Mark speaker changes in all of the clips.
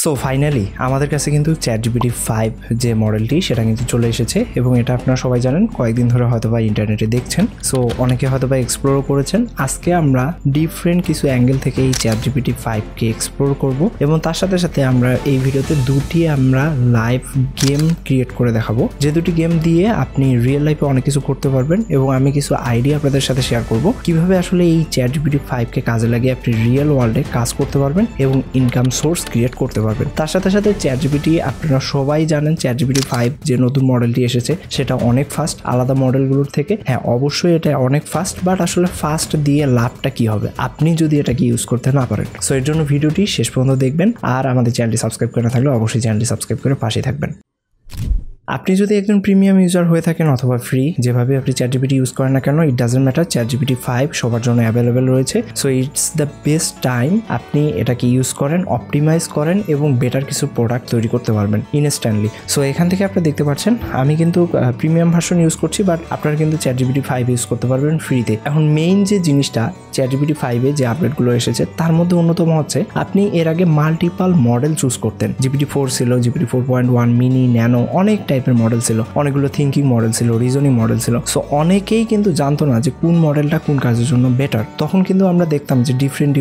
Speaker 1: So finally আমাদের কাছে কিন্তু ChatGPT 5 যে মডেলটি সেটা কিন্তু চলে এসেছে এবং এটা আপনারা সবাই জানেন, কয়েকদিন ধরে হয়তোবা ইন্টারনেটে দেখছেন। সো অনেকে হয়তোবা এক্সপ্লোরও করেছেন। আজকে আমরা ডিফারেন্ট কিছু অ্যাঙ্গেল থেকে এই ChatGPT 5কে এক্সপ্লোর করব এবং তার সাথে সাথে আমরা এই ভিডিওতে দুটি আমরা লাইভ গেম ক্রিয়েট করে দেখাবো, যে দুটি গেম দিয়ে আপনি রিয়েল লাইফে অনেক কিছু করতে পারবেন এবং আমি কিছু আইডিয়া আপনাদের সাথে শেয়ার করব কিভাবে আসলে এই ChatGPT 5কে কাজে লাগিয়ে আপনি রিয়েল ওয়ার্ল্ডে কাজ করতে পারবেন এবং ইনকাম সোর্স ক্রিয়েট করতে পারবেন। তার সাথে সাথে ChatGPT আপনারা সবাই জানেন ChatGPT 5 যে নতুন মডেলটি এসেছে সেটা অনেক ফাস্ট আলাদা মডেলগুলোর থেকে। হ্যাঁ, অবশ্যই এটা অনেক ফাস্ট, বাট আসলে ফাস্ট দিয়ে লাভটা কি হবে আপনি যদি এটাকে ইউজ করতে না পারেন। সো এর জন্য ভিডিওটি শেষ পর্যন্ত দেখবেন আর আমাদের চ্যানেলটি সাবস্ক্রাইব করে না থাকলে অবশ্যই চ্যানেলটি সাবস্ক্রাইব করে পাশে থাকবেন। আপনি যদি একজন প্রিমিয়াম ইউজার হয়ে থাকেন অথবা ফ্রি, যেভাবে আপনি ChatGPT ইউজ করেন না কেন, ইট ডাজন্ট ম্যাটার, ChatGPT 5 সবার জন্য অ্যাভেলেবেল রয়েছে। So it's the best time আপনি এটাকে ইউজ করেন, অপটিমাইজ করেন এবং বেটার কিছু প্রোডাক্ট তৈরি করতে পারবেন ইনস্ট্যান্টলি। সো এখান থেকে আপনি দেখতে পাচ্ছেন আমি কিন্তু প্রিমিয়াম ভার্সন ইউজ করছি, বাট আপনারা কিন্তু ChatGPT 5 ইউজ করতে পারবেন ফ্রিতে। এখন মেইন যে জিনিসটা ChatGPT 5-এ যে আপডেটগুলো এসেছে তার মধ্যে অন্যতম হচ্ছে আপনি এর আগে মাল্টিপাল মডেল চুজ করতেন। GPT-4 ছিল, GPT-4.1 মিনি, ন্যানো, অনেক টাইপের মডেল ছিল, অনেকগুলো থিঙ্কিং মডেল ছিল, রিজনিং মডেল ছিল। সো অনেকেই কিন্তু জানতো না যে কোন মডেলটা কোন কাজের জন্য বেটার। তখন কিন্তু আমরা দেখতাম যে ডিফারেন্ট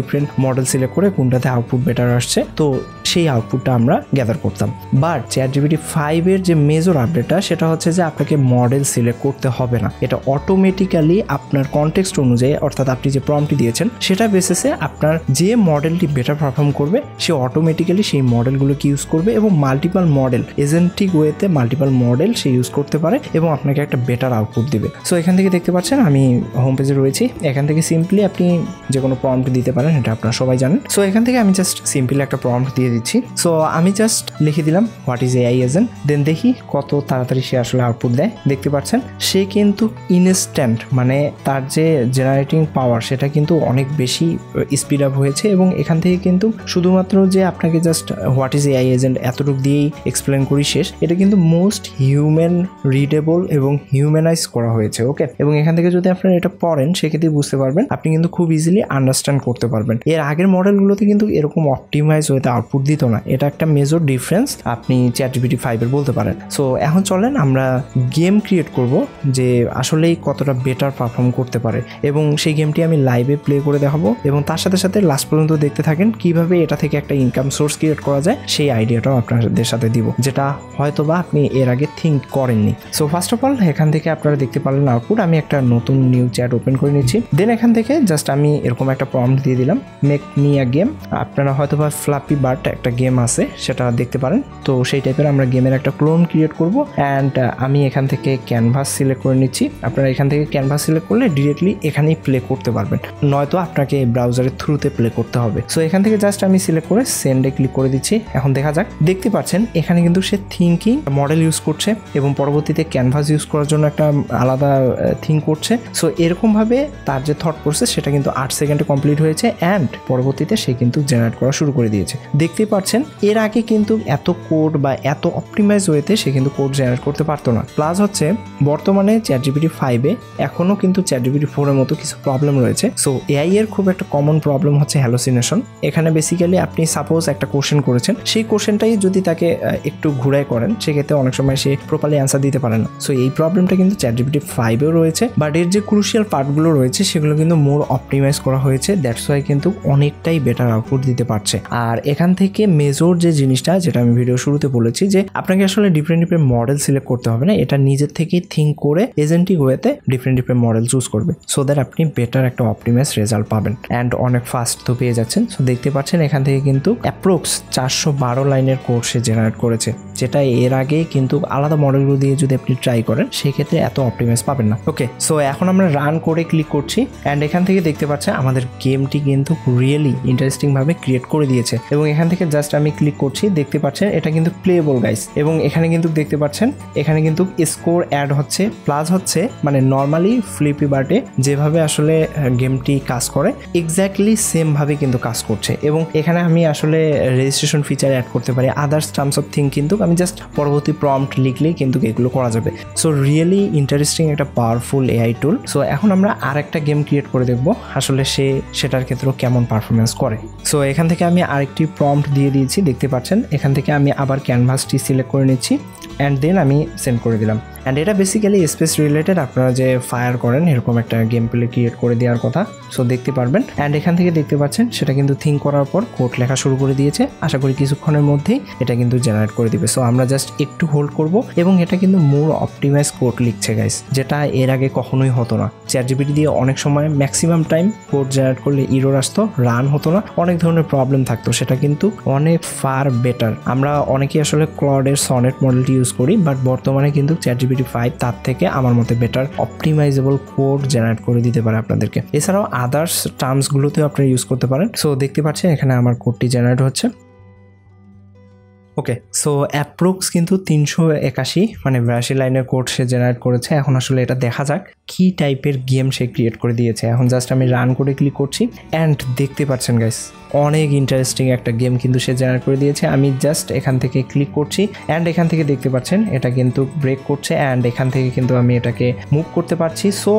Speaker 1: মডেল সিলেক্ট করে কোনটাতে আউটপুট বেটার আসছে, তো সেই আউটপুটটা আমরা গ্যাদার করতাম। বাট ChatGPT 5-এর যে মেজর আপডেটটা সেটা হচ্ছে যে আপনাকে মডেল সিলেক্ট করতে হবে না, এটা অটোমেটিক্যালি আপনার কনটেক্সট অনুযায়ী, অর্থাৎ আপনি যে প্রম্পটটি দিয়েছেন সেটা বেসিসে আপনার যে মডেলটি বেটার পারফর্ম করবে সে অটোমেটিক্যালি সেই মডেলগুলোকে ইউজ করবে এবং মাল্টিপাল মডেল এজেন্টিক ওয়েতে মাল্টিপাল মডেল সে ইউজ করতে পারে এবং আপনাকে একটা বেটার আউটপুট দিবে। সো এখান থেকে দেখতে পাচ্ছেন আমি হোম পেজে রয়েছি। এখান থেকে সিম্পলি আপনি যে কোনো প্রম্পট দিতে পারেন, এটা আপনারা সবাই জানেন। সো এখান থেকে আমি জাস্ট সিম্পলি একটা প্রম্পট দিয়ে দিচ্ছি। সো আমি জাস্ট লিখে দিলাম হোয়াট ইজ AI এজেন্ট, দেন দেখি কত তাড়াতাড়ি সে আসলে আউটপুট দেয়। দেখতে পাচ্ছেন সে কিন্তু ইনস্ট্যান্ট, মানে তার যে জেনারেটিং পাওয়ার সেটা কিন্তু অনেক বেশি স্পিড আপ হয়েছে এবং এখান থেকে কিন্তু শুধুমাত্র যে আপনাকে just what is AI agent এতটুকু দিয়েই এক্সপ্লেন করি শেষ, এটা কিন্তু মোস্ট হিউম্যান রিডেবল এবং হিউম্যানাইজ করা হয়েছে। ওকে, এবং এখান থেকে যদি আপনারা এটা পড়েন সেক্ষেত্রে বুঝতে পারবেন, আপনি কিন্তু খুব ইজিলি আন্ডারস্ট্যান্ড করতে পারবেন। এর আগের মডেলগুলোতে কিন্তু এরকম অপটিমাইজ হতে আউটপুট দিত না, এটা একটা মেজর ডিফারেন্স আপনি ChatGPT 5-এর বলতে পারেন। সো এখন চলেন আমরা গেম ক্রিয়েট করব যে আসলেই কতটা বেটার পারফর্ম করতে পারে এবং সেই গেমটি আমি লাইভে প্লে করে দেখাবো এবং তার সাথে সাথে লাস্ট পর্যন্ত দেখতে থাকেন কিভাবে এটা থেকে একটা ইনকাম সোর্স ক্রিয়েট করা যায়, সেই আইডিয়াটাও আপনাদের সাথে দিব যেটা হয়তোবা আপনি এর আগে থিঙ্ক করেননি। সো ফার্স্ট অফ অল এখান থেকে আপনারা দেখতে পারলেন আউটপুট। আমি একটা নতুন নিউ চ্যাট ওপেন করে নিচ্ছি। দেন এখান থেকে জাস্ট আমি এরকম একটা প্রম্পট দিয়ে দিলাম, মেক মি আ গেম। আপনারা হয়তোবা ফ্লাপি বার্ড একটা গেম আছে সেটা দেখতে পারেন, তো সেই টাইপের আমরা গেমের একটা ক্লোন ক্রিয়েট করব। অ্যান্ড আমি এখান থেকে ক্যানভাস সিলেক্ট করে নিচ্ছি। আপনারা এখান থেকে ক্যানভাস সিলেক্ট করলে ডিরেক্টলি এখানেই প্লে করতে পারবেন, নয়তো আপনাকে ব্রাউজারের থ্রুতে প্লে করতে হবে। সো এখান থেকে জাস্ট আমি সিলেক্ট করে সেন্ডে ক্লিক করে দিচ্ছি। এখন দেখা যাক, দেখতে পাচ্ছেন এখানে কিন্তু সে থিঙ্কিং মডেল ইউজ করছে এবং পরবর্তীতে ক্যানভাস ইউজ করার জন্য একটা আলাদা থিঙ্ক করছে। সো এরকমভাবে তার যে থট প্রসেস সেটা কিন্তু 8 সেকেন্ডে কমপ্লিট হয়েছে অ্যান্ড পরবর্তীতে সে কিন্তু জেনারেট করা শুরু করে দিয়েছে। দেখতেই পাচ্ছেন এর আগে কিন্তু এত কোড বা এত অপটিমাইজ ওয়েতে সে কিন্তু কোড জেনারেট করতে পারতো না। প্লাস হচ্ছে বর্তমানে ChatGPT 5-এ এখনও কিন্তু ChatGPT 4-এর মতো কিছু প্রবলেম রয়েছে। সো AI এর খুব একটা কমন প্রবলেম হচ্ছে হ্যালোসিনেশন। এখানে বেসিক্যালি আপনি সাপোজ একটা কোশ্চেন করেছেন, সেই কোশ্চেনটাই যদি তাকে একটু ঘুরাই করেন সেক্ষেত্রে অনেক সময় সে প্রপারলি অ্যান্সার দিতে পারে না। সো এই প্রবলেমটা কিন্তু ChatGPT 5-এও রয়েছে, বাট এর যে ক্রুশিয়াল পার্টগুলো রয়েছে সেগুলো কিন্তু মোর অপটিমাইজ করা হয়েছে, দ্যাটস ওয়াই কিন্তু অনেকটাই বেটার আউটপুট দিতে পারছে। আর এখান থেকে মেজর যে জিনিসটা যেটা আমি ভিডিও শুরুতে বলেছি যে আপনাকে আসলে ডিফারেন্ট মডেল সিলেক্ট করতে হবে না, এটা নিজের থেকেই থিঙ্ক করে এজেন্টিক ওয়েতে ডিফারেন্ট মডেল চুজ করবে, সো দ্যাট আপনি বেটার একটা অপটিমাইজ রেজাল্ট পাবেন অ্যান্ড অনেক ফাস্ট তো পেয়ে যাচ্ছেন। সো দেখতে পাচ্ছেন এখান থেকে কিন্তু অ্যাপ্রক্স 412 লাইনের কোড সে জেনারেট করেছে, যেটা এর আগে কিন্তু আলাদা মডেলগুলো দিয়ে যদি আপনি ট্রাই করেন সেক্ষেত্রে এত অপটিমাইজ পাবেন না। ওকে, সো এখন আমরা রান করে ক্লিক করছি অ্যান্ড এখান থেকে দেখতে পাচ্ছেন আমাদের গেমটি কিন্তু রিয়েলি ইন্টারেস্টিং ভাবে ক্রিয়েট করে দিয়েছে এবং এখান থেকে জাস্ট আমি ক্লিক করছি। দেখতে পাচ্ছেন এটা কিন্তু প্লেবল গাইস এবং এখানে কিন্তু দেখতে পাচ্ছেন এখানে কিন্তু স্কোর অ্যাড হচ্ছে, প্লাস হচ্ছে মানে নর্মালি ফ্লিপি বার্ডে যেভাবে আসলে গেমটি কাজ করে এক্স্যাক্টলি সেম ভাবে কিন্তু কাজ করছে এবং এখানে আমি আসলে রেজিস্ট্রেশন ফিচার অ্যাড করতে পারি, আদার্স টার্মস অফ থিং কিন্তু আমি জাস্ট পরবর্তী প্রম্পট লিখলেই কিন্তু এগুলো করা যাবে। সো রিয়েলি ইন্টারেস্টিং একটা পাওয়ারফুল এআই টুল। সো এখন আমরা আর একটা গেম ক্রিয়েট করে দেখবো আসলে সেটার ক্ষেত্রেও কেমন পারফরমেন্স করে। সো এখান থেকে আমি আরেকটি প্রম্পট দিয়ে দিয়েছি, দেখতে পাচ্ছেন। এখান থেকে আমি আবার ক্যানভাসটি সিলেক্ট করে নিচ্ছি অ্যান্ড দেন আমি সেন্ড করে দিলাম। অ্যান্ড এটা বেসিক্যালি স্পেস রিলেটেড, আপনারা যে ফায়ার করেন এরকম একটা গেম প্লে ক্রিয়েট করে দেওয়ার কথা। সো দেখতে পারবেন। অ্যান্ড এখান থেকে দেখতে পাচ্ছেন সেটা কিন্তু থিঙ্ক করার পর কোড লেখা শুরু করে দিয়েছে। আশা করি কিছুক্ষণের মধ্যেই এটা কিন্তু জেনারেট করে দিবে। সো আমরা জাস্ট একটু হোল্ড করব এবং এটা কিন্তু মোর অপটিমাইজ কোড লিখছে গাইস, যেটা এর আগে কখনোই হতো না। চ্যাটজিপিটি দিয়ে অনেক সময় ম্যাক্সিমাম টাইম কোড জেনারেট করলে ইরর আসতো, রান হতো না, অনেক ধরনের প্রবলেম থাকতো। সেটা কিন্তু অনেক ফার বেটার। আমরা অনেকেই আসলে ক্লডের সনেট মডেলটি ইউজ করি, বাট বর্তমানে কিন্তু চ্যাটজিপিটি 5 তার থেকে আমার মতে বেটার অপটিমাইজেবল কোড জেনারেট করে দিতে পারে আপনাদেরকে। এছাড়াও আদার্স টার্মসগুলোতেও আপনারা ইউজ করতে পারেন। সো দেখতে পাচ্ছেন এখানে আমার কোডটি জেনারেট হচ্ছে। ওকে, সো অ্যাপ্রক্স কিন্তু 381 মানে 82 লাইনের কোড সে জেনারেট করেছে। এখন আসলে এটা দেখা যাক কি টাইপের গেম সে ক্রিয়েট করে দিয়েছে। এখন জাস্ট আমি রান করে ক্লিক করছি অ্যান্ড দেখতে পাচ্ছেন গাইস অনেক ইন্টারেস্টিং একটা গেম কিন্তু সে জেনারেট করে দিয়েছে। আমি জাস্ট এখান থেকে ক্লিক করছি অ্যান্ড এখান থেকে দেখতে পাচ্ছেন এটা কিন্তু ব্রেক করছে অ্যান্ড এখান থেকে কিন্তু আমি এটাকে মুভ করতে পারছি। সো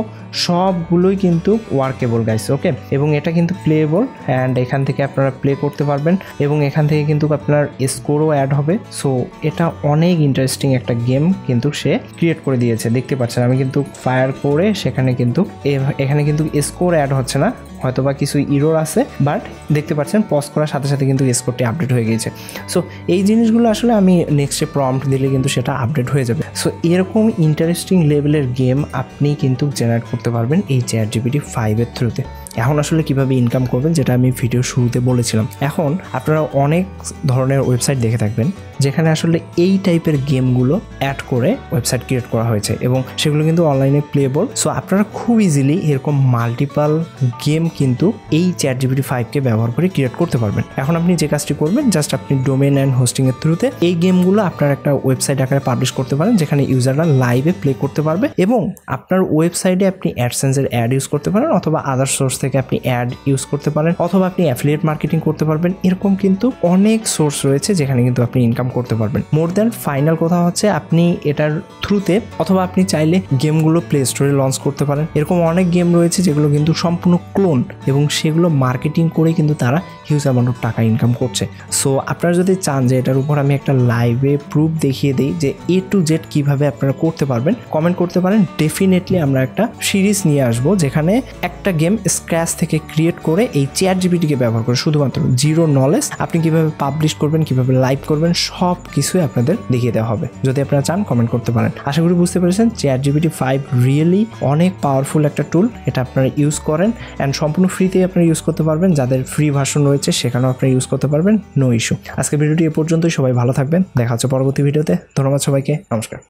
Speaker 1: সবগুলোই কিন্তু ওয়ার্কেবল গাইস। ওকে, এবং এটা কিন্তু প্লেয়েবল অ্যান্ড এখান থেকে আপনারা প্লে করতে পারবেন এবং এখান থেকে কিন্তু আপনার স্কোরও অ্যাড হবে। সো এটা অনেক ইন্টারেস্টিং একটা গেম কিন্তু সে ক্রিয়েট করে দিয়েছে। দেখতে পাচ্ছেন আমি কিন্তু ফায়ার করে সেখানে কিন্তু এখানে কিন্তু স্কোর অ্যাড হচ্ছে না, হয়তো বা কিছু ইরর আছে, বাট দেখতে পাচ্ছেন পজ করার সাথে সাথে কিন্তু স্কোরটি আপডেট হয়ে গিয়েছে। সো এই জিনিসগুলো আসলে আমি নেক্সটে প্রম্পট দিলে কিন্তু সেটা আপডেট হয়ে যাবে। সো এরকম ইন্টারেস্টিং লেভেলের গেম আপনি কিন্তু জেনারেট করতে পারবেন এই চ্যাটজিপিটি 5 এর থ্রুতে। এখন আসলে কিভাবে ইনকাম করবেন যেটা আমি ভিডিও শুরুতে বলেছিলাম। এখন আপনারা অনেক ধরনের ওয়েবসাইট দেখে থাকবেন যেখানে আসলে এই টাইপের গেমগুলো অ্যাড করে ওয়েবসাইট ক্রিয়েট করা হয়েছে এবং সেগুলো কিন্তু অনলাইনে প্লেবল। সো আপনারা খুব ইজিলি এরকম মাল্টিপাল গেম কিন্তু এই চ্যাটজিপিটি 5কে ব্যবহার করে ক্রিয়েট করতে পারবেন। এখন আপনি যে কাজটি করবেন, জাস্ট আপনি ডোমেন অ্যান্ড হোস্টিং এর থ্রুতে এই গেমগুলো আপনার একটা ওয়েবসাইট আকারে পাবলিশ করতে পারেন যেখানে ইউজাররা লাইভে প্লে করতে পারবে এবং আপনার ওয়েবসাইটে আপনি অ্যাডসেন্সের অ্যাড ইউজ করতে পারেন অথবা আদার সোর্স থেকে আপনি অ্যাড ইউজ করতে পারেন অথবা আপনি অ্যাফিলিয়েট মার্কেটিং করতে পারবেন। এরকম কিন্তু অনেক সোর্স রয়েছে যেখানে কিন্তু আপনি ইনকাম করতে পারবেন। মোর দ্যান ফাইনাল কথা হচ্ছে আপনি এটার থ্রুতে অথবা আপনি চাইলে গেমগুলো প্লে স্টোরে লঞ্চ করতে পারেন। এরকম অনেক গেম রয়েছে যেগুলো কিন্তু সম্পূর্ণ ক্লোন এবং সেগুলো মার্কেটিং করে কিন্তু তারা হিউজ অ্যামাউন্ট অফ টাকা ইনকাম করছে। সো আপনারা যদি চান যে এটার উপর আমি একটা লাইভে প্রুফ দেখিয়ে দিই যে A to Z কিভাবে আপনারা করতে পারবেন, কমেন্ট করতে পারেন। ডেফিনেটলি আমরা একটা সিরিজ নিয়ে আসবো যেখানে একটা গেম স্ক্র্যাচ থেকে ক্রিয়েট করে এই চ্যাটজিপিটিকে ব্যবহার করে শুধুমাত্র জিরো নলেজ আপনি কিভাবে পাবলিশ করবেন, কিভাবে লাইভ করবেন, সব কিছুই আপনাদের দেখিয়ে দেওয়া হবে। যদি আপনারা চান কমেন্ট করতে পারেন। আশা করি বুঝতে পেরেছেন চ্যাটজিপিটি 5 রিয়েলি অনেক পাওয়ারফুল একটা টুল। এটা আপনারা ইউজ করেন অ্যান্ড সম্পূর্ণ ফ্রিতেই আপনারা ইউজ করতে পারবেন। যাদের ফ্রি ভার্সন রয়েছে সেখানেও আপনারা ইউজ করতে পারবেন, নো ইস্যু। আজকে ভিডিওটি এ পর্যন্তই। সবাই ভালো থাকবেন, দেখা হচ্ছে পরবর্তী ভিডিওতে। ধন্যবাদ সবাইকে, নমস্কার।